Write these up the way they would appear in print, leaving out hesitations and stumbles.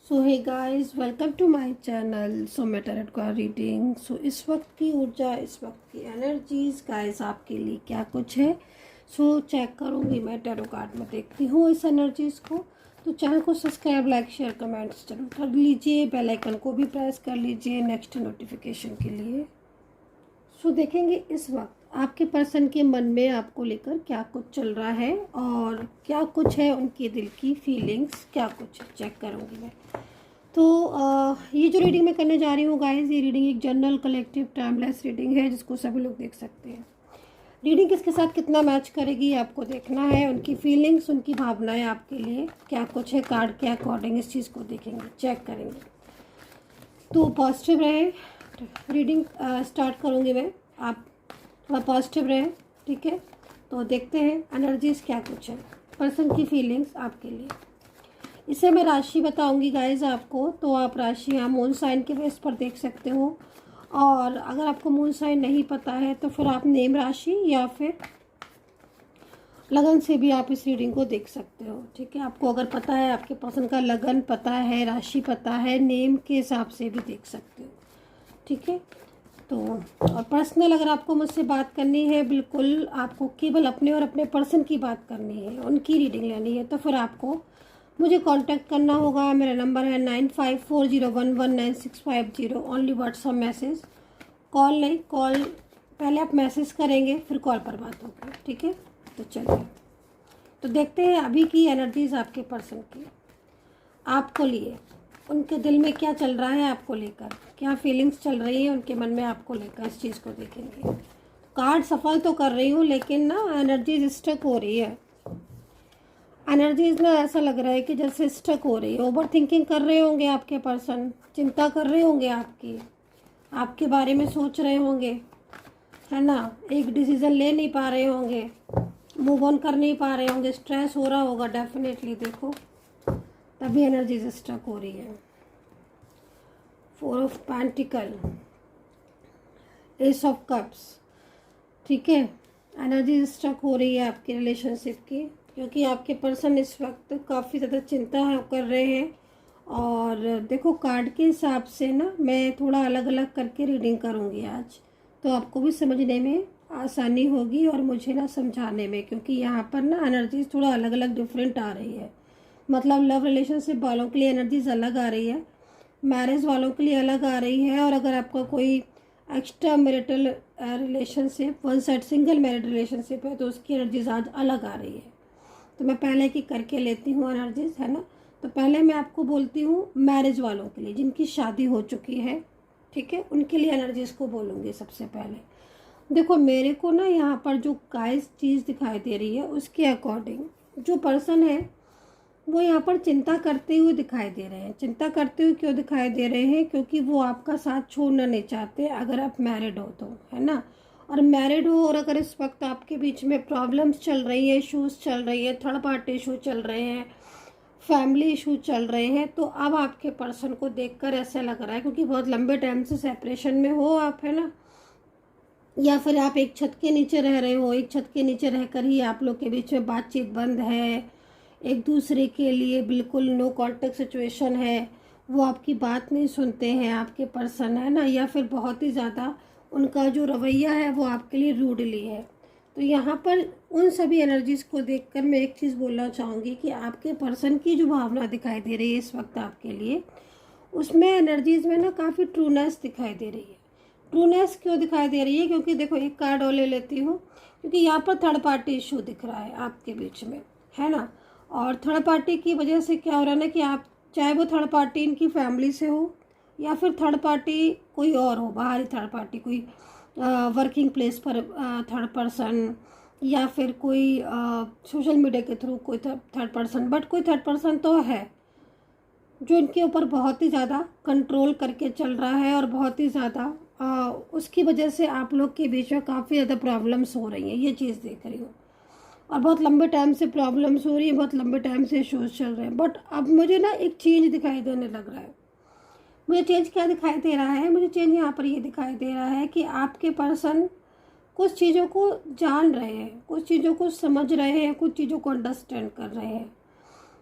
So hey guys, welcome to my channel. So मैं tarot card reading. सो इस वक्त की ऊर्जा, इस वक्त की एनर्जीज गाइस आपके लिए क्या कुछ है। सो चेक करूँगी मैं, टैरो कार्ड में देखती हूँ इस एनर्जीज को। तो चैनल को सब्सक्राइब, लाइक, शेयर, कमेंट्स जरूर कर लीजिए। बेल आइकन को भी प्रेस कर लीजिए नेक्स्ट नोटिफिकेशन के लिए। सो देखेंगे इस वक्त आपके पर्सन के मन में आपको लेकर क्या कुछ चल रहा है और क्या कुछ है उनके दिल की फीलिंग्स, क्या कुछ चेक करूँगी मैं। तो ये जो रीडिंग मैं करने जा रही हूँ गाइस, ये रीडिंग एक जनरल कलेक्टिव टाइमलेस रीडिंग है जिसको सभी लोग देख सकते हैं। रीडिंग किसके साथ कितना मैच करेगी आपको देखना है। उनकी फीलिंग्स, उनकी भावनाएं आपके लिए क्या कुछ है, कार्ड के अकॉर्डिंग इस चीज़ को देखेंगे, चेक करेंगे। तो पॉजिटिव रहे। रीडिंग स्टार्ट करूँगी मैं, आप थोड़ा पॉजिटिव रहे, ठीक है। तो देखते हैं एनर्जीज क्या कुछ है, पर्सन की फीलिंग्स आपके लिए। इसे मैं राशि बताऊंगी गाइज आपको, तो आप राशि या मून साइन के बेस पर देख सकते हो। और अगर आपको मून साइन नहीं पता है तो फिर आप नेम राशि या फिर लगन से भी आप इस रीडिंग को देख सकते हो, ठीक है। आपको अगर पता है, आपके पर्सन का लगन पता है, राशि पता है, नेम के हिसाब से भी देख सकते हो, ठीक है। तो और पर्सनल अगर आपको मुझसे बात करनी है, बिल्कुल आपको केवल अपने और अपने पर्सन की बात करनी है, उनकी रीडिंग लेनी है, तो फिर आपको मुझे कांटेक्ट करना होगा। मेरा नंबर है 9540119650। ओनली व्हाट्सअप मैसेज, कॉल नहीं। कॉल पहले आप मैसेज करेंगे फिर कॉल पर बात होगी, ठीक है। तो चलिए, तो देखते हैं अभी की एनर्जीज आपके पर्सन की आपको लिए, उनके दिल में क्या चल रहा है आपको लेकर, क्या फीलिंग्स चल रही है उनके मन में आपको लेकर, इस चीज़ को देखेंगे। कार्ड सफल तो कर रही हूँ लेकिन ना एनर्जीज स्टक हो रही है। एनर्जीज ना ऐसा लग रहा है कि जैसे स्टक हो रही है। ओवर थिंकिंग कर रहे होंगे आपके पर्सन, चिंता कर रहे होंगे आपकी, आपके बारे में सोच रहे होंगे, है ना। एक डिसीजन ले नहीं पा रहे होंगे, मूव ऑन कर नहीं पा रहे होंगे, स्ट्रेस हो रहा होगा डेफिनेटली। देखो तभी एनर्जीज स्टक हो रही है। 4 of pentacle, S of cups, ठीक है। एनर्जी स्टक हो रही है आपकी रिलेशनशिप की, क्योंकि आपके पर्सन इस वक्त काफ़ी ज़्यादा चिंता कर रहे हैं। और देखो कार्ड के हिसाब से ना मैं थोड़ा अलग अलग करके रीडिंग करूँगी आज, तो आपको भी समझने में आसानी होगी और मुझे ना समझाने में, क्योंकि यहाँ पर ना एनर्जीज थोड़ा अलग अलग डिफरेंट आ रही है। मतलब लव रिलेशनशिप वालों के लिए एनर्जीज अलग आ रही है, मैरिज वालों के लिए अलग आ रही है, और अगर आपका कोई extra marital relationship, one side single married relationship है, तो उसकी एनर्जीज आज अलग आ रही है। तो मैं पहले की करके लेती हूँ एनर्जीज, है ना। तो पहले मैं आपको बोलती हूँ मैरिज वालों के लिए, जिनकी शादी हो चुकी है, ठीक है, उनके लिए एनर्जीज को बोलूँगी सबसे पहले। देखो मेरे को ना यहाँ पर जो गाइस चीज़ दिखाई दे रही है उसके अकॉर्डिंग जो पर्सन है वो यहाँ पर चिंता करते हुए दिखाई दे रहे हैं। चिंता करते हुए क्यों दिखाई दे रहे हैं? क्योंकि वो आपका साथ छोड़ना नहीं चाहते, अगर आप मैरिड हो तो, है ना। और मैरिड हो और अगर इस वक्त आपके बीच में प्रॉब्लम्स चल रही है, इशूज़ चल रही है, थर्ड पार्टी इशू चल रहे हैं, फैमिली इशू चल रहे हैं, तो अब आपके पर्सन को देखकर ऐसा लग रहा है, क्योंकि बहुत लंबे टाइम से सेपरेशन में हो आप, है ना, या फिर आप एक छत के नीचे रह रहे हो, एक छत के नीचे रहकर ही आप लोग के बीच में बातचीत बंद है, एक दूसरे के लिए बिल्कुल नो कॉन्टेक्ट सिचुएशन है, वो आपकी बात नहीं सुनते हैं आपके पर्सन, है ना, या फिर बहुत ही ज़्यादा उनका जो रवैया है वो आपके लिए रूडली है। तो यहाँ पर उन सभी एनर्जीज़ को देखकर मैं एक चीज़ बोलना चाहूँगी कि आपके पर्सन की जो भावना दिखाई दे रही है इस वक्त आपके लिए, उसमें एनर्जीज़ में ना काफ़ी ट्रूनेस दिखाई दे रही है। ट्रूनेस क्यों दिखाई दे रही है? क्योंकि देखो एक कार्ड और ले लेती हूँ, क्योंकि यहाँ पर थर्ड पार्टी इशू दिख रहा है आपके बीच में, है ना। और थर्ड पार्टी की वजह से क्या हो रहा है ना कि आप, चाहे वो थर्ड पार्टी इनकी फैमिली से हो या फिर थर्ड पार्टी कोई और हो, बाहरी थर्ड पार्टी, कोई वर्किंग प्लेस पर थर्ड पर्सन, या फिर कोई सोशल मीडिया के थ्रू कोई थर्ड पर्सन, बट कोई थर्ड पर्सन तो है जो इनके ऊपर बहुत ही ज़्यादा कंट्रोल करके चल रहा है, और बहुत ही ज़्यादा उसकी वजह से आप लोग के बीच में काफ़ी ज़्यादा प्रॉब्लम्स हो रही हैं, ये चीज़ देख रही हूँ। और बहुत लंबे टाइम से प्रॉब्लम्स हो रही है, बहुत लंबे टाइम से इशूज़ चल रहे हैं। बट अब मुझे ना एक चेंज दिखाई देने लग रहा है। मुझे चेंज क्या दिखाई दे रहा है? मुझे चेंज यहाँ पर ये दिखाई दे रहा है कि आपके पर्सन कुछ चीज़ों को जान रहे हैं, कुछ चीज़ों को समझ रहे हैं, कुछ चीज़ों को अंडरस्टैंड कर रहे हैं।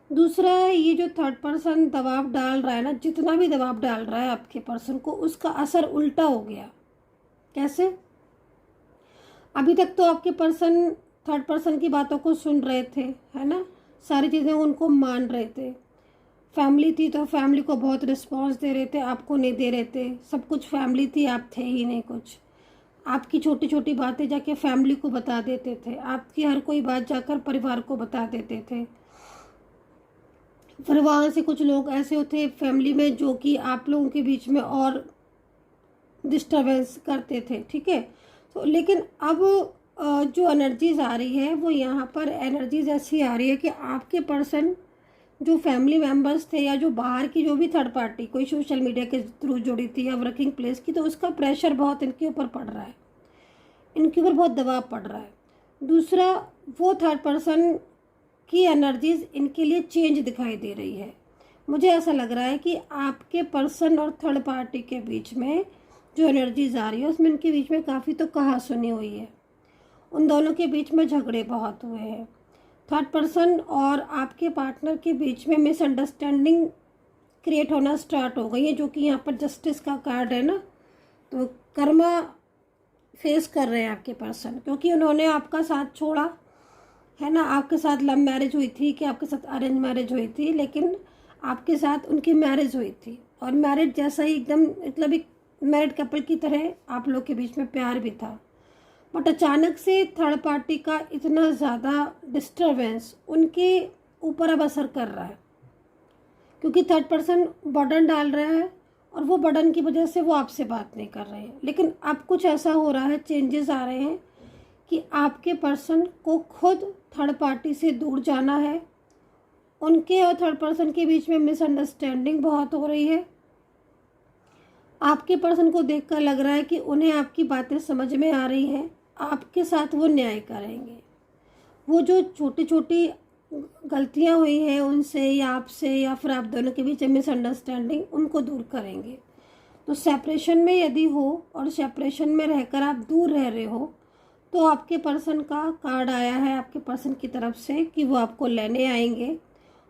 दूसरा, ये जो थर्ड पर्सन दबाव डाल रहा है ना, जितना भी दबाव डाल रहा है आपके पर्सन को, उसका असर उल्टा हो गया। कैसे? अभी तक तो आपके पर्सन थर्ड पर्सन की बातों को सुन रहे थे, है ना, सारी चीज़ें उनको मान रहे थे। फैमिली थी तो फैमिली को बहुत रिस्पॉन्स दे रहे थे, आपको नहीं दे रहे थे। सब कुछ फैमिली थी, आप थे ही नहीं कुछ। आपकी छोटी छोटी बातें जाके फैमिली को बता देते थे, आपकी हर कोई बात जाकर परिवार को बता देते थे। फिर वहाँ से कुछ लोग ऐसे होते फैमिली में जो कि आप लोगों के बीच में और डिस्टर्बेंस करते थे, ठीक है। तो लेकिन अब जो एनर्जीज आ रही है वो यहाँ पर एनर्जीज ऐसी आ रही है कि आपके पर्सन जो फैमिली मेम्बर्स थे या जो बाहर की जो भी थर्ड पार्टी कोई सोशल मीडिया के थ्रू जुड़ी थी या वर्किंग प्लेस की, तो उसका प्रेशर बहुत इनके ऊपर पड़ रहा है, इनके ऊपर बहुत दबाव पड़ रहा है। दूसरा, वो थर्ड पर्सन की एनर्जीज इनके लिए चेंज दिखाई दे रही है। मुझे ऐसा लग रहा है कि आपके पर्सन और थर्ड पार्टी के बीच में जो एनर्जीज आ रही है उसमें इनके बीच में काफ़ी तो कहासुनी हुई है। उन दोनों के बीच में झगड़े बहुत हुए हैं। थर्ड पर्सन और आपके पार्टनर के बीच में मिसअंडरस्टैंडिंग क्रिएट होना स्टार्ट हो गई है, जो कि यहाँ पर जस्टिस का कार्ड है ना। तो कर्मा फेस कर रहे हैं आपके पर्सन, क्योंकि उन्होंने आपका साथ छोड़ा है ना। आपके साथ लव मैरिज हुई थी कि आपके साथ अरेंज मैरिज हुई थी, लेकिन आपके साथ उनकी मैरिज हुई थी और मैरिज जैसा ही एकदम मतलब एक मैरिड कपल की तरह आप लोग के बीच में प्यार भी था। बट अचानक से थर्ड पार्टी का इतना ज़्यादा डिस्टर्बेंस उनके ऊपर अब असर कर रहा है, क्योंकि थर्ड पर्सन बर्डन डाल रहा है और वो बर्डन की वजह से वो आपसे बात नहीं कर रहे हैं। लेकिन अब कुछ ऐसा हो रहा है, चेंजेस आ रहे हैं कि आपके पर्सन को खुद थर्ड पार्टी से दूर जाना है। उनके और थर्ड पर्सन के बीच में मिसअंडरस्टैंडिंग बहुत हो रही है। आपके पर्सन को देखकर लग रहा है कि उन्हें आपकी बातें समझ में आ रही हैं, आपके साथ वो न्याय करेंगे। वो जो छोटी छोटी गलतियां हुई हैं उनसे या आपसे या फिर आप दोनों के बीच मिसअंडरस्टैंडिंग, उनको दूर करेंगे। तो सेपरेशन में यदि हो और सेपरेशन में रहकर आप दूर रह रहे हो, तो आपके पर्सन का कार्ड आया है आपके पर्सन की तरफ से कि वो आपको लेने आएंगे,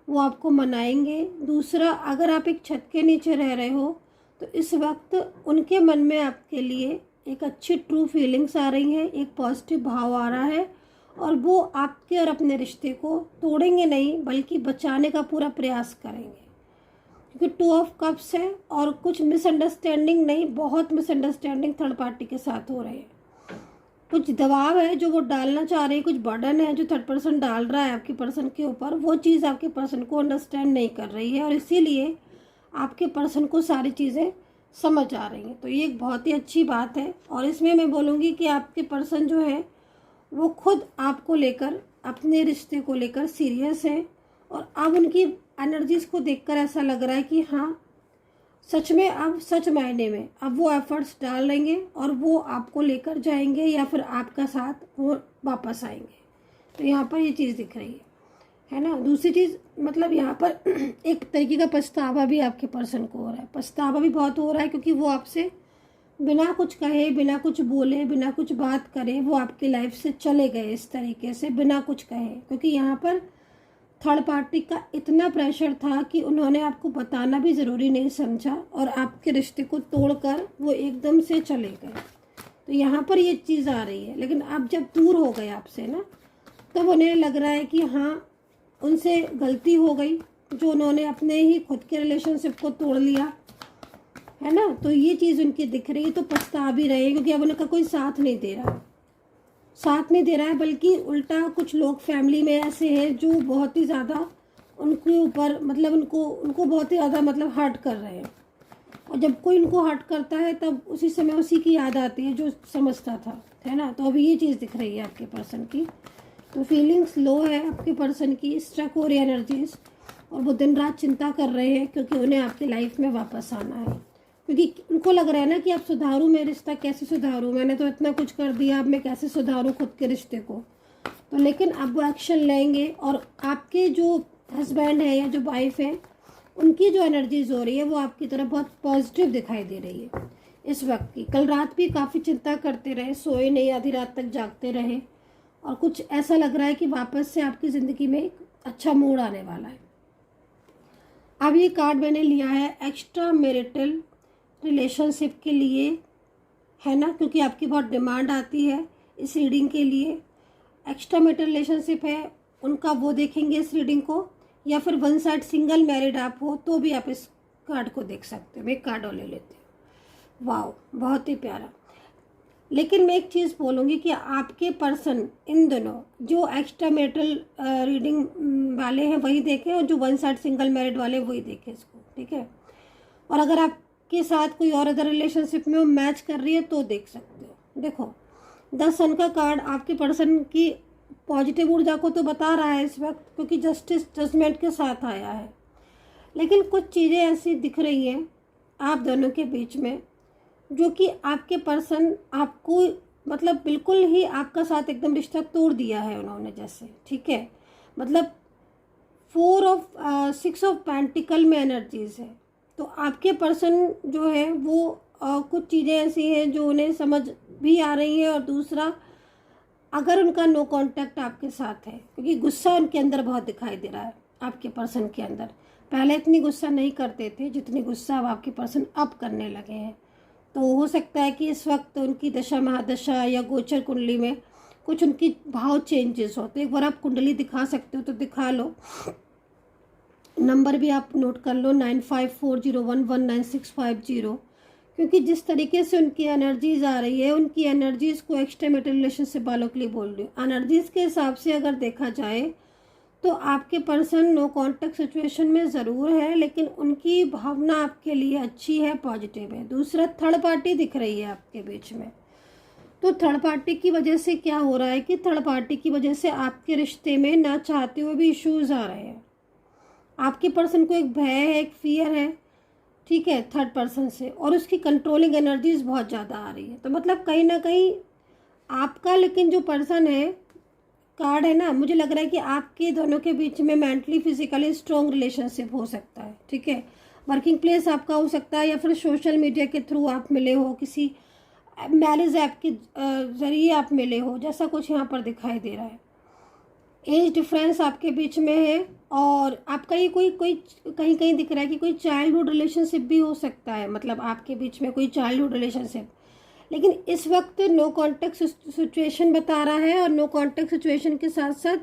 वो आपको मनाएंगे। दूसरा, अगर आप एक छत के नीचे रह रहे हो तो इस वक्त उनके मन में आपके लिए एक अच्छी ट्रू फीलिंग्स आ रही हैं, एक पॉजिटिव भाव आ रहा है और वो आपके और अपने रिश्ते को तोड़ेंगे नहीं बल्कि बचाने का पूरा प्रयास करेंगे। क्योंकि 2 ऑफ कप्स है और कुछ मिसअंडरस्टैंडिंग नहीं, बहुत मिसअंडरस्टैंडिंग थर्ड पार्टी के साथ हो रहे हैं। कुछ दबाव है जो वो डालना चाह रहे हैं, कुछ बर्डन है जो थर्ड पर्सन डाल रहा है आपके पर्सन के ऊपर, वो चीज़ आपके पर्सन को अंडरस्टैंड नहीं कर रही है और इसीलिए आपके पर्सन को सारी चीज़ें समझ आ रही हैं। तो ये एक बहुत ही अच्छी बात है और इसमें मैं बोलूँगी कि आपके पर्सन जो है वो खुद आपको लेकर, अपने रिश्ते को लेकर सीरियस है और अब उनकी एनर्जीज़ को देखकर ऐसा लग रहा है कि हाँ, सच में अब सच मायने में अब वो एफर्ट्स डाल लेंगे और वो आपको लेकर जाएंगे या फिर आपका साथ वो वापस आएंगे। तो यहाँ पर ये चीज़ दिख रही है ना। दूसरी चीज़ मतलब यहाँ पर एक तरीके का पछतावा भी आपके पर्सन को हो रहा है, पछतावा भी बहुत हो रहा है, क्योंकि वो आपसे बिना कुछ कहे, बिना कुछ बोले, बिना कुछ बात करे वो आपकी लाइफ से चले गए इस तरीके से बिना कुछ कहे। क्योंकि यहाँ पर थर्ड पार्टी का इतना प्रेशर था कि उन्होंने आपको बताना भी ज़रूरी नहीं समझा और आपके रिश्ते को तोड़कर वो एकदम से चले गए। तो यहाँ पर ये चीज़ आ रही है। लेकिन अब जब दूर हो गए आपसे ना, तब उन्हें लग रहा है कि हाँ, उनसे गलती हो गई जो उन्होंने अपने ही खुद के रिलेशनशिप को तोड़ लिया, है ना। तो ये चीज़ उनकी दिख रही है। तो पछता भी रहे हैं क्योंकि अब उनका कोई साथ नहीं दे रहा है, साथ नहीं दे रहा है, बल्कि उल्टा कुछ लोग फैमिली में ऐसे हैं जो बहुत ही ज़्यादा उनके ऊपर मतलब उनको बहुत ही ज़्यादा मतलब हर्ट कर रहे हैं। और जब कोई उनको हर्ट करता है तब उसी समय उसी की याद आती है जो समझता था, है ना। तो अभी ये चीज़ दिख रही है आपके पर्सन की। तो फीलिंग्स लो है आपके पर्सन की, स्ट्रक हो रही एनर्जीज और वो दिन रात चिंता कर रहे हैं क्योंकि उन्हें आपकी लाइफ में वापस आना है। क्योंकि उनको लग रहा है ना कि अब सुधारूँ, मैं रिश्ता कैसे सुधारूँ, मैंने तो इतना कुछ कर दिया, अब मैं कैसे सुधारूँ खुद के रिश्ते को। तो लेकिन अब वो एक्शन लेंगे और आपके जो हस्बैंड है या जो वाइफ है उनकी जो एनर्जीज हो रही है वो आपकी तरफ बहुत पॉजिटिव दिखाई दे रही है इस वक्त की। कल रात भी काफ़ी चिंता करते रहे, सोए नहीं, आधी रात तक जागते रहे, और कुछ ऐसा लग रहा है कि वापस से आपकी ज़िंदगी में एक अच्छा मूड आने वाला है। अब ये कार्ड मैंने लिया है एक्स्ट्रा मैरिटल रिलेशनशिप के लिए, है ना, क्योंकि आपकी बहुत डिमांड आती है इस रीडिंग के लिए। एक्स्ट्रा मैरिटल रिलेशनशिप है उनका, वो देखेंगे इस रीडिंग को, या फिर वन साइड सिंगल मैरिड आप हो तो भी आप इस कार्ड को देख सकते हो। मैं एक कार्ड और ले लेती हूँ। वाह, बहुत ही प्यारा। लेकिन मैं एक चीज़ बोलूँगी कि आपके पर्सन इन दोनों जो एक्स्ट्रा मैरिटल रीडिंग वाले हैं वही देखें, और जो वन साइड सिंगल मैरिड वाले वही देखें इसको, ठीक है। और अगर आपके साथ कोई और अदर रिलेशनशिप में वो मैच कर रही है तो देख सकते हो। देखो, द सन का कार्ड आपके पर्सन की पॉजिटिव ऊर्जा को तो बता रहा है इस वक्त, क्योंकि जस्टिस जजमेंट के साथ आया है। लेकिन कुछ चीज़ें ऐसी दिख रही हैं आप दोनों के बीच में, जो कि आपके पर्सन आपको मतलब बिल्कुल ही आपका साथ एकदम रिश्ता तोड़ दिया है उन्होंने जैसे, ठीक है। मतलब 6 ऑफ पेंटिकल में एनर्जीज है। तो आपके पर्सन जो है वो कुछ चीज़ें ऐसी हैं जो उन्हें समझ भी आ रही हैं, और दूसरा अगर उनका नो कांटेक्ट आपके साथ है, क्योंकि गुस्सा उनके अंदर बहुत दिखाई दे रहा है आपके पर्सन के अंदर। पहले इतनी गुस्सा नहीं करते थे जितनी गुस्सा अब आपके पर्सन अब करने लगे हैं। तो हो सकता है कि इस वक्त उनकी दशा महादशा या गोचर कुंडली में कुछ उनकी भाव चेंजेस हो। तो एक बार आप कुंडली दिखा सकते हो तो दिखा लो। नंबर भी आप नोट कर लो 9540119650, क्योंकि जिस तरीके से उनकी एनर्जीज आ रही है, उनकी एनर्जीज को एक्स्ट्रा मैरिटल रिलेशनशिप वालों के लिए बोल रही हूँ। एनर्जीज के हिसाब से अगर देखा जाए तो आपके पर्सन नो कांटेक्ट सिचुएशन में ज़रूर है, लेकिन उनकी भावना आपके लिए अच्छी है, पॉजिटिव है। दूसरा, थर्ड पार्टी दिख रही है आपके बीच में। तो थर्ड पार्टी की वजह से क्या हो रहा है कि थर्ड पार्टी की वजह से आपके रिश्ते में ना चाहते हुए भी इश्यूज आ रहे हैं। आपके पर्सन को एक भय है, एक फियर है, ठीक है, थर्ड पर्सन से, और उसकी कंट्रोलिंग एनर्जीज बहुत ज़्यादा आ रही है। तो मतलब कहीं ना कहीं आपका, लेकिन जो पर्सन है कार्ड है ना, मुझे लग रहा है कि आपके दोनों के बीच में मेंटली फिजिकली स्ट्रॉन्ग रिलेशनशिप हो सकता है, ठीक है। वर्किंग प्लेस आपका हो सकता है, या फिर सोशल मीडिया के थ्रू आप मिले हो, किसी मैरिज ऐप के ज़रिए आप मिले हो, जैसा कुछ यहाँ पर दिखाई दे रहा है। एज डिफरेंस आपके बीच में है, और आपका ये कोई कहीं कहीं दिख रहा है कि कोई चाइल्डहुड रिलेशनशिप भी हो सकता है। मतलब आपके बीच में कोई चाइल्डहुड रिलेशनशिप, लेकिन इस वक्त नो कांटेक्ट सिचुएशन बता रहा है, और नो कांटेक्ट सिचुएशन के साथ साथ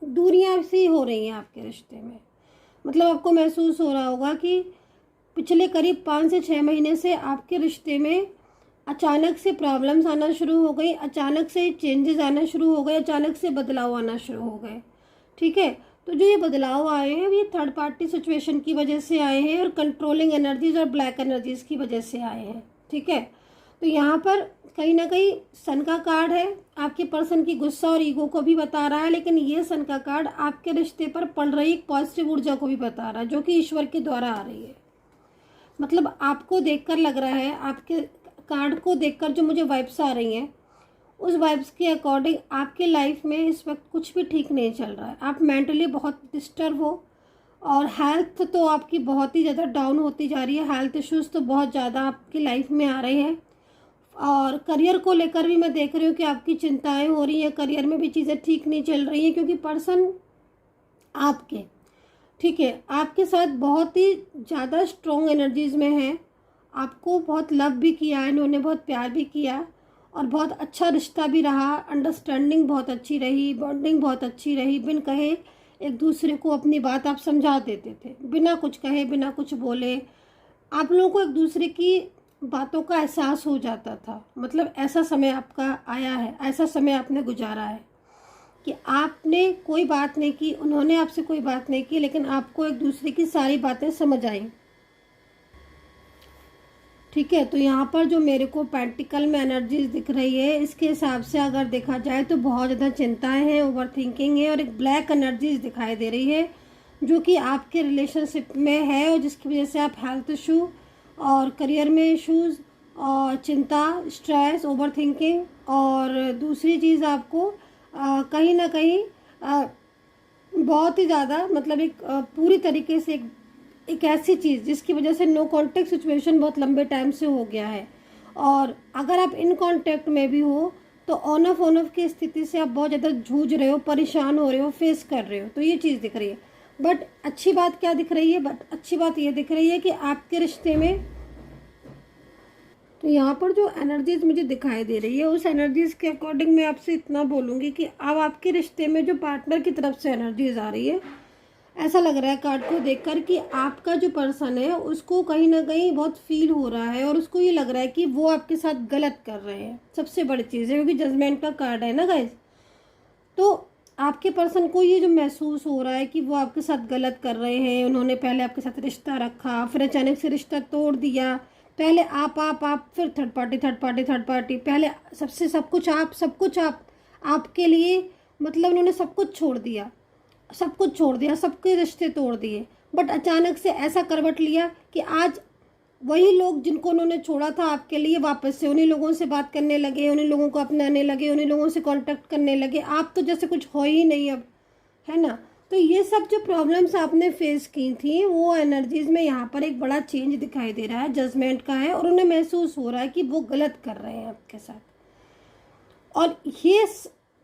दूरियां सी हो रही हैं आपके रिश्ते में। मतलब आपको महसूस हो रहा होगा कि पिछले करीब 5 से 6 महीने से आपके रिश्ते में अचानक से प्रॉब्लम्स आना शुरू हो गई, अचानक से चेंजेस आना शुरू हो गए, अचानक से बदलाव आना शुरू हो गए, ठीक है। तो जो ये बदलाव आए हैं ये थर्ड पार्टी सिचुएशन की वजह से आए हैं, और कंट्रोलिंग एनर्जीज और ब्लैक एनर्जीज की वजह से आए हैं, ठीक है। तो यहाँ पर कहीं ना कहीं सन का कार्ड है, आपके पर्सन की गुस्सा और ईगो को भी बता रहा है, लेकिन ये सन का कार्ड आपके रिश्ते पर पड़ रही एक पॉजिटिव ऊर्जा को भी बता रहा है, जो कि ईश्वर के द्वारा आ रही है। मतलब आपको देखकर लग रहा है, आपके कार्ड को देखकर जो मुझे वाइब्स आ रही हैं, उस वाइब्स के अकॉर्डिंग आपके लाइफ में इस वक्त कुछ भी ठीक नहीं चल रहा है। आप मेंटली बहुत डिस्टर्ब हो, और हेल्थ तो आपकी बहुत ही ज़्यादा डाउन होती जा रही है। हेल्थ इश्यूज़ तो बहुत ज़्यादा आपकी लाइफ में आ रहे हैं, और करियर को लेकर भी मैं देख रही हूँ कि आपकी चिंताएं हो रही हैं, करियर में भी चीज़ें ठीक नहीं चल रही हैं, क्योंकि पर्सन आपके, ठीक है, आपके साथ बहुत ही ज़्यादा स्ट्रॉन्ग एनर्जीज़ में है। आपको बहुत लव भी किया, इन्होंने बहुत प्यार भी किया, और बहुत अच्छा रिश्ता भी रहा, अंडरस्टैंडिंग बहुत अच्छी रही, बॉन्डिंग बहुत अच्छी रही। बिन कहे एक दूसरे को अपनी बात आप समझा देते थे, बिना कुछ कहे, बिना कुछ बोले। आप लोगों को एक दूसरे की बातों का एहसास हो जाता था। मतलब ऐसा समय आपका आया है, ऐसा समय आपने गुजारा है कि आपने कोई बात नहीं की, उन्होंने आपसे कोई बात नहीं की, लेकिन आपको एक दूसरे की सारी बातें समझ आई, ठीक है। तो यहाँ पर जो मेरे को पेंटिकल में एनर्जीज दिख रही है, इसके हिसाब से अगर देखा जाए तो बहुत ज़्यादा चिंताएं हैं, ओवर थिंकिंग है, और एक ब्लैक एनर्जीज दिखाई दे रही है जो कि आपके रिलेशनशिप में है, और जिसकी वजह से आप हेल्थ इशू और करियर में इश्यूज़ और चिंता, स्ट्रेस, ओवर थिंकिंग, और दूसरी चीज़ आपको कहीं ना कहीं बहुत ही ज़्यादा, मतलब एक पूरी तरीके से एक ऐसी चीज़ जिसकी वजह से नो कांटेक्ट सिचुएशन बहुत लंबे टाइम से हो गया है, और अगर आप इन कांटेक्ट में भी हो तो ऑन ऑफ की स्थिति से आप बहुत ज़्यादा जूझ रहे हो, परेशान हो रहे हो, फेस कर रहे हो। तो ये चीज़ दिख रही है। बट अच्छी बात क्या दिख रही है, बट अच्छी बात ये दिख रही है कि आपके रिश्ते में, तो यहाँ पर जो एनर्जीज मुझे दिखाई दे रही है उस एनर्जीज के अकॉर्डिंग मैं आपसे इतना बोलूँगी कि अब आपके रिश्ते में जो पार्टनर की तरफ से एनर्जीज आ रही है, ऐसा लग रहा है कार्ड को देखकर कि आपका जो पर्सन है उसको कहीं ना कहीं बहुत फील हो रहा है और उसको ये लग रहा है कि वो आपके साथ गलत कर रहे हैं। सबसे बड़ी चीज़ है क्योंकि जजमेंट का कार्ड है ना गाइस, तो आपके पर्सन को ये जो महसूस हो रहा है कि वो आपके साथ गलत कर रहे हैं। उन्होंने पहले आपके साथ रिश्ता रखा, फिर अचानक से रिश्ता तोड़ दिया। पहले आप फिर third party third party third party, पहले सबसे सब कुछ आप आपके लिए, मतलब उन्होंने सब कुछ छोड़ दिया, सब कुछ छोड़ दिया, सबके रिश्ते तोड़ दिए। बट अचानक से ऐसा करवट लिया कि आज वही लोग जिनको उन्होंने छोड़ा था आपके लिए वापस से उन्हीं लोगों से बात करने लगे, उन्हीं लोगों को अपनाने लगे, उन्हीं लोगों से कांटेक्ट करने लगे। आप तो जैसे कुछ हो ही नहीं अब, है ना। तो ये सब जो प्रॉब्लम्स आपने फेस की थी वो एनर्जीज में यहाँ पर एक बड़ा चेंज दिखाई दे रहा है, जजमेंट का है, और उन्हें महसूस हो रहा है कि वो गलत कर रहे हैं आपके साथ। और ये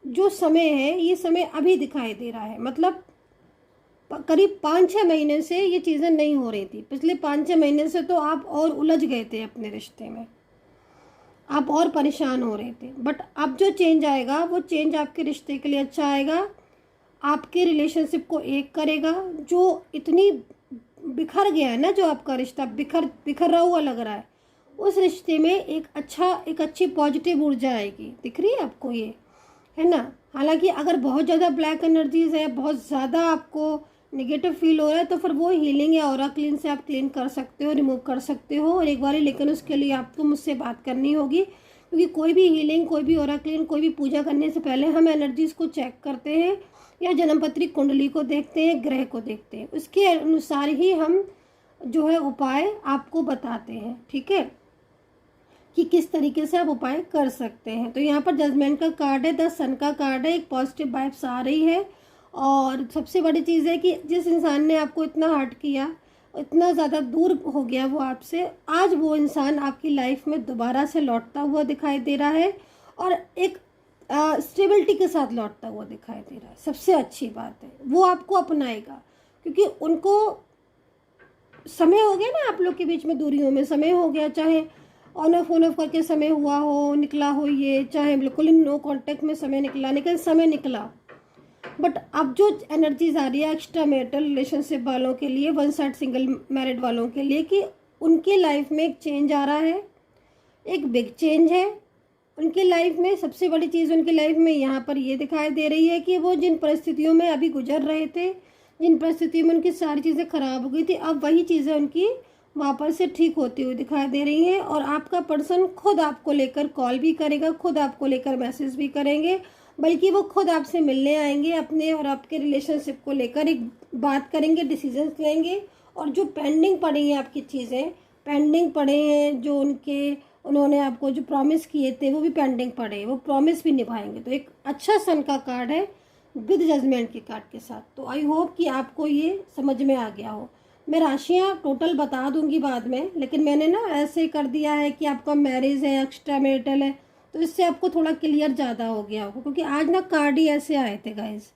जो समय है ये समय अभी दिखाई दे रहा है, मतलब करीब 5-6 महीने से ये चीज़ें नहीं हो रही थी। पिछले 5-6 महीने से तो आप और उलझ गए थे अपने रिश्ते में, आप और परेशान हो रहे थे। बट अब जो चेंज आएगा वो चेंज आपके रिश्ते के लिए अच्छा आएगा, आपके रिलेशनशिप को एक करेगा। जो इतनी बिखर गया है ना, जो आपका रिश्ता बिखरा हुआ लग रहा है, उस रिश्ते में एक अच्छी पॉजिटिव ऊर्जा आएगी। दिख रही है आपको ये, है ना। हालांकि अगर बहुत ज़्यादा ब्लैक एनर्जीज है, बहुत ज़्यादा आपको नेगेटिव फील हो रहा है, तो फिर वो हीलिंग या ऑरा क्लीन से आप क्लीन कर सकते हो, रिमूव कर सकते हो और एक बार ही। लेकिन उसके लिए आपको मुझसे बात करनी होगी, क्योंकि कोई भी हीलिंग, कोई भी ऑरा क्लीन, कोई भी पूजा करने से पहले हम एनर्जीज को चेक करते हैं या जन्मपत्री कुंडली को देखते हैं, ग्रह को देखते हैं, उसके अनुसार ही हम जो है उपाय आपको बताते हैं। ठीक है, कि किस तरीके से आप उपाय कर सकते हैं। तो यहाँ पर जजमेंट का कार्ड है, 10 सन का कार्ड है, एक पॉजिटिव वाइब्स आ रही है। और सबसे बड़ी चीज़ है कि जिस इंसान ने आपको इतना हर्ट किया, इतना ज़्यादा दूर हो गया वो आपसे, आज वो इंसान आपकी लाइफ में दोबारा से लौटता हुआ दिखाई दे रहा है और एक स्टेबिलिटी के साथ लौटता हुआ दिखाई दे रहा है। सबसे अच्छी बात है वो आपको अपनाएगा, क्योंकि उनको समय हो गया ना, आप लोग के बीच में दूरियों में समय हो गया, चाहे ऑन ऑफ करके समय हुआ हो, निकला हो ये, चाहे बिल्कुल ही नो कांटेक्ट में समय निकला, लेकिन समय निकला। बट अब जो एनर्जीज आ रही है एक्स्ट्रा मैरिटल रिलेशनशिप वालों के लिए, वन साइड सिंगल मैरिड वालों के लिए, कि उनके लाइफ में एक चेंज आ रहा है, एक बिग चेंज है उनकी लाइफ में। सबसे बड़ी चीज़ उनकी लाइफ में यहाँ पर ये दिखाई दे रही है कि वो जिन परिस्थितियों में अभी गुजर रहे थे, जिन परिस्थितियों में उनकी सारी चीज़ें खराब हो गई थी, अब वही चीज़ें उनकी वापस से ठीक होती हुई दिखाई दे रही हैं। और आपका पर्सन खुद आपको लेकर कॉल भी करेगा, खुद आपको लेकर मैसेज भी करेंगे, बल्कि वो खुद आपसे मिलने आएंगे, अपने और आपके रिलेशनशिप को लेकर एक बात करेंगे, डिसीजंस लेंगे। और जो पेंडिंग पड़ी हैं आपकी चीज़ें, पेंडिंग पड़े हैं जो उन्होंने आपको जो प्रॉमिस किए थे वो भी पेंडिंग पड़े, वो प्रॉमिस भी निभाएंगे। तो एक अच्छा सन का कार्ड है विद जजमेंट के कार्ड के साथ। तो आई होप कि आपको ये समझ में आ गया हो। मैं राशियाँ टोटल बता दूंगी बाद में, लेकिन मैंने ना ऐसे कर दिया है कि आपका मैरिज है, एक्स्ट्रा मैरिटल है, तो इससे आपको थोड़ा क्लियर ज़्यादा हो गया होगा, क्योंकि आज ना कार्ड ही ऐसे आए थे गाइस।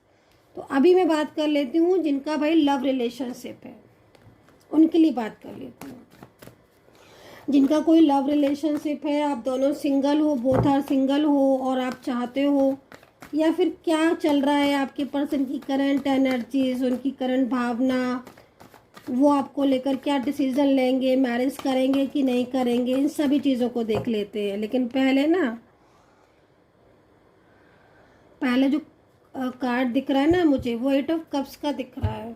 तो अभी मैं बात कर लेती हूँ जिनका भाई लव रिलेशनशिप है, उनके लिए बात कर लेती हूँ। जिनका कोई लव रिलेशनशिप है, आप दोनों सिंगल हो, बोथ आर सिंगल हो, और आप चाहते हो, या फिर क्या चल रहा है आपके पर्सन की करंट एनर्जीज, उनकी करंट भावना, वो आपको लेकर क्या डिसीजन लेंगे, मैरिज करेंगे कि नहीं करेंगे, इन सभी चीज़ों को देख लेते हैं। लेकिन पहले जो कार्ड दिख रहा है ना मुझे, वो 8 ऑफ कप्स का दिख रहा है।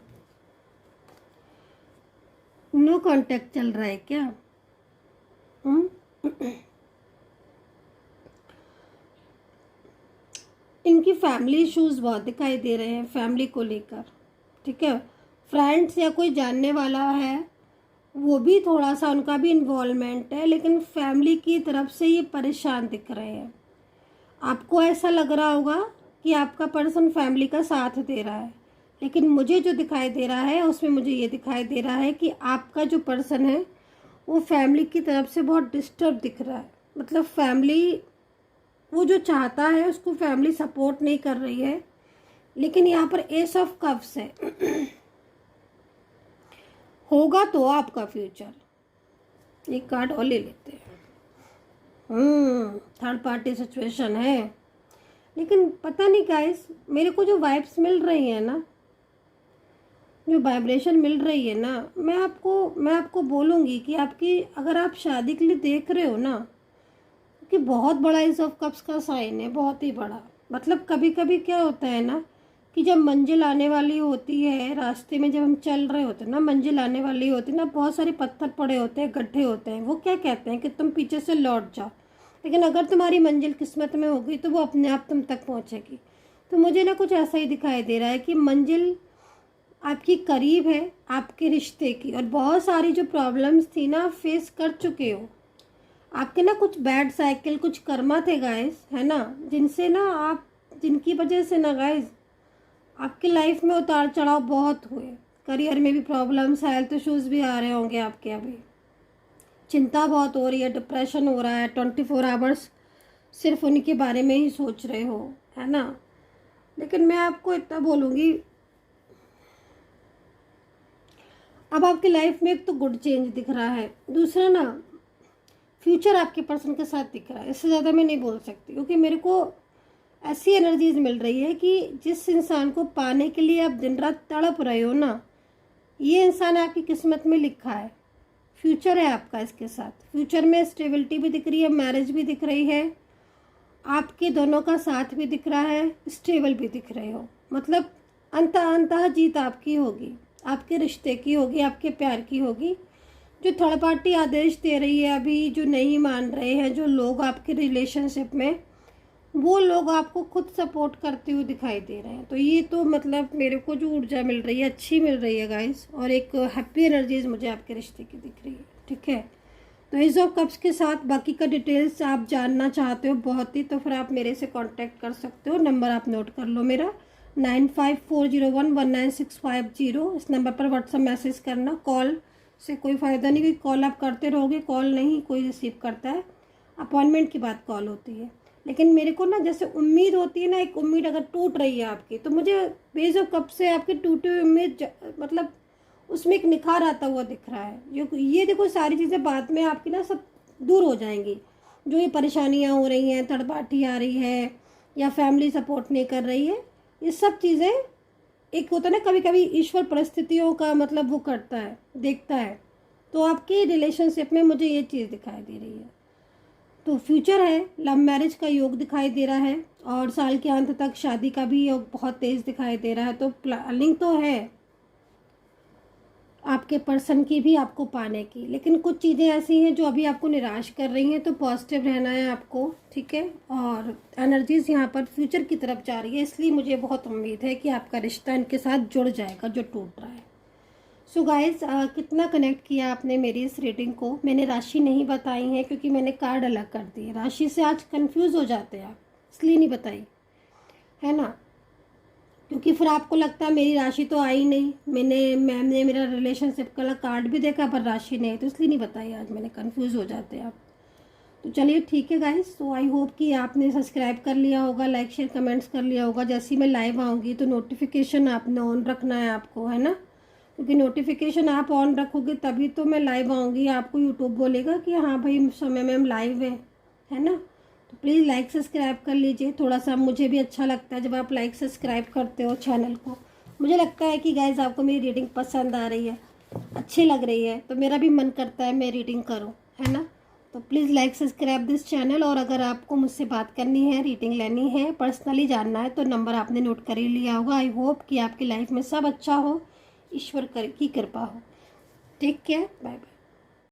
नो कांटेक्ट चल रहा है क्या? इनकी फैमिली इश्यूज बहुत दिखाई दे रहे हैं, फैमिली को लेकर। ठीक है, फ्रेंड्स या कोई जानने वाला है, वो भी थोड़ा सा उनका भी इन्वॉल्वमेंट है, लेकिन फैमिली की तरफ से ये परेशान दिख रहे हैं। आपको ऐसा लग रहा होगा कि आपका पर्सन फैमिली का साथ दे रहा है, लेकिन मुझे जो दिखाई दे रहा है उसमें मुझे ये दिखाई दे रहा है कि आपका जो पर्सन है वो फैमिली की तरफ से बहुत डिस्टर्ब दिख रहा है। मतलब फैमिली, वो जो चाहता है उसको फैमिली सपोर्ट नहीं कर रही है। लेकिन यहाँ पर एस ऑफ कप्स है, होगा तो आपका फ्यूचर। एक कार्ड और ले लेते हैं। थर्ड पार्टी सिचुएशन है, लेकिन पता नहीं गाइस, मेरे को जो वाइब्स मिल रही है ना, जो वाइब्रेशन मिल रही है ना, मैं आपको बोलूँगी कि आपकी, अगर आप शादी के लिए देख रहे हो ना, कि बहुत बड़ा एस ऑफ कप्स का साइन है, बहुत ही बड़ा। मतलब कभी कभी क्या होता है ना, कि जब मंजिल आने वाली होती है, रास्ते में जब हम चल रहे होते हैं ना, मंजिल आने वाली होती है ना, बहुत सारे पत्थर पड़े होते हैं, गड्ढे होते हैं, वो क्या कहते हैं कि तुम पीछे से लौट जाओ, लेकिन अगर तुम्हारी मंजिल किस्मत में होगी तो वो अपने आप तुम तक पहुँचेगी। तो मुझे ना कुछ ऐसा ही दिखाई दे रहा है कि मंजिल आपकी करीब है, आपके रिश्ते की, और बहुत सारी जो प्रॉब्लम्स थी ना, आप फेस कर चुके हो। आपके ना कुछ बैड साइकिल, कुछ कर्मा थे गाइस, है ना, जिनसे ना आप, जिनकी वजह से ना गाइस आपकी लाइफ में उतार चढ़ाव बहुत हुए। करियर में भी प्रॉब्लम्स, हेल्थ इश्यूज़ भी आ रहे होंगे आपके, अभी चिंता बहुत हो रही है, डिप्रेशन हो रहा है, 24 आवर्स सिर्फ उनके बारे में ही सोच रहे हो, है ना। लेकिन मैं आपको इतना बोलूँगी, अब आपकी लाइफ में एक तो गुड चेंज दिख रहा है, दूसरा ना फ्यूचर आपके पर्सन के साथ दिख रहा है। इससे ज़्यादा मैं नहीं बोल सकती, क्योंकि मेरे को ऐसी एनर्जीज मिल रही है कि जिस इंसान को पाने के लिए आप दिन रात तड़प रहे हो ना, ये इंसान आपकी किस्मत में लिखा है, फ्यूचर है आपका इसके साथ। फ्यूचर में स्टेबिलिटी भी दिख रही है, मैरिज भी दिख रही है, आपके दोनों का साथ भी दिख रहा है, स्टेबल भी दिख रहे हो। मतलब अंततः जीत आपकी होगी, आपके रिश्ते की होगी, आपके प्यार की होगी। जो थर्ड पार्टी आदेश दे रही है अभी, जो नहीं मान रहे हैं जो लोग आपके रिलेशनशिप में, वो लोग आपको खुद सपोर्ट करते हुए दिखाई दे रहे हैं। तो ये तो मतलब मेरे को जो ऊर्जा मिल रही है, अच्छी मिल रही है गाइस, और एक हैप्पी एनर्जीज मुझे आपके रिश्ते की दिख रही है, ठीक है। तो एज ऑफ कप्स के साथ बाकी का डिटेल्स आप जानना चाहते हो बहुत ही, तो फिर आप मेरे से कांटेक्ट कर सकते हो। नंबर आप नोट कर लो मेरा, 9540119650। इस नंबर पर व्हाट्सअप मैसेज करना। कॉल से कोई फ़ायदा नहीं, क्योंकि कॉल आप करते रहोगे, कॉल नहीं कोई रिसीव करता है, अपॉइंटमेंट की बात कॉल होती है। लेकिन मेरे को ना जैसे उम्मीद होती है ना, एक उम्मीद अगर टूट रही है आपकी, तो मुझे बेज ऑफ कप से आपकी टूटी हुई उम्मीद मतलब उसमें एक निखार आता हुआ दिख रहा है। ये देखो, सारी चीज़ें बाद में आपकी ना सब दूर हो जाएंगी। जो ये परेशानियाँ हो रही हैं, थर्ड पार्टी आ रही है या फैमिली सपोर्ट नहीं कर रही है, ये सब चीज़ें, एक होता है ना कभी कभी ईश्वर परिस्थितियों का मतलब वो करता है, देखता है। तो आपके रिलेशनशिप में मुझे ये चीज़ दिखाई दे रही है। तो फ्यूचर है, लव मैरिज का योग दिखाई दे रहा है, और साल के अंत तक शादी का भी योग बहुत तेज़ दिखाई दे रहा है। तो प्लानिंग तो है आपके पर्सन की भी आपको पाने की, लेकिन कुछ चीज़ें ऐसी हैं जो अभी आपको निराश कर रही हैं। तो पॉजिटिव रहना है आपको, ठीक है। और एनर्जीज यहाँ पर फ्यूचर की तरफ जा रही है, इसलिए मुझे बहुत उम्मीद है कि आपका रिश्ता इनके साथ जुड़ जाएगा जो टूट रहा है। सो गाइज, कितना कनेक्ट किया आपने मेरी इस रीडिंग को। मैंने राशि नहीं बताई है क्योंकि मैंने कार्ड अलग कर दिए। राशि से आज कंफ्यूज हो जाते हैं आप, इसलिए नहीं बताई, है ना, क्योंकि फिर आपको लगता है मेरी राशि तो आई नहीं। मैम ने मेरा रिलेशनशिप का कार्ड भी देखा पर राशि नहीं, तो इसलिए नहीं बताई आज मैंने, कंफ्यूज हो जाते हैं आप। तो चलिए ठीक है गाइस, तो आई होप कि आपने सब्सक्राइब कर लिया होगा, लाइक शेयर कमेंट्स कर लिया होगा। जैसे ही मैं लाइव आऊँगी तो नोटिफिकेशन आपने ऑन रखना है आपको, है ना, क्योंकि नोटिफिकेशन आप ऑन रखोगे तभी तो मैं लाइव आऊँगी, आपको यूट्यूब बोलेगा कि हाँ भाई समय में हम लाइव हैं, है ना। तो प्लीज़ लाइक सब्सक्राइब कर लीजिए, थोड़ा सा मुझे भी अच्छा लगता है जब आप लाइक सब्सक्राइब करते हो चैनल को। मुझे लगता है कि गाइज आपको मेरी रीडिंग पसंद आ रही है, अच्छी लग रही है, तो मेरा भी मन करता है मैं रीडिंग करूँ, है ना। तो please like subscribe this channel. और अगर आपको मुझसे बात करनी है, रीडिंग लेनी है, पर्सनली जानना है, तो नंबर आपने नोट कर ही लिया होगा। आई होप कि आपकी लाइफ में सब अच्छा हो, ईश्वर की कृपा हो। Take care, bye bye.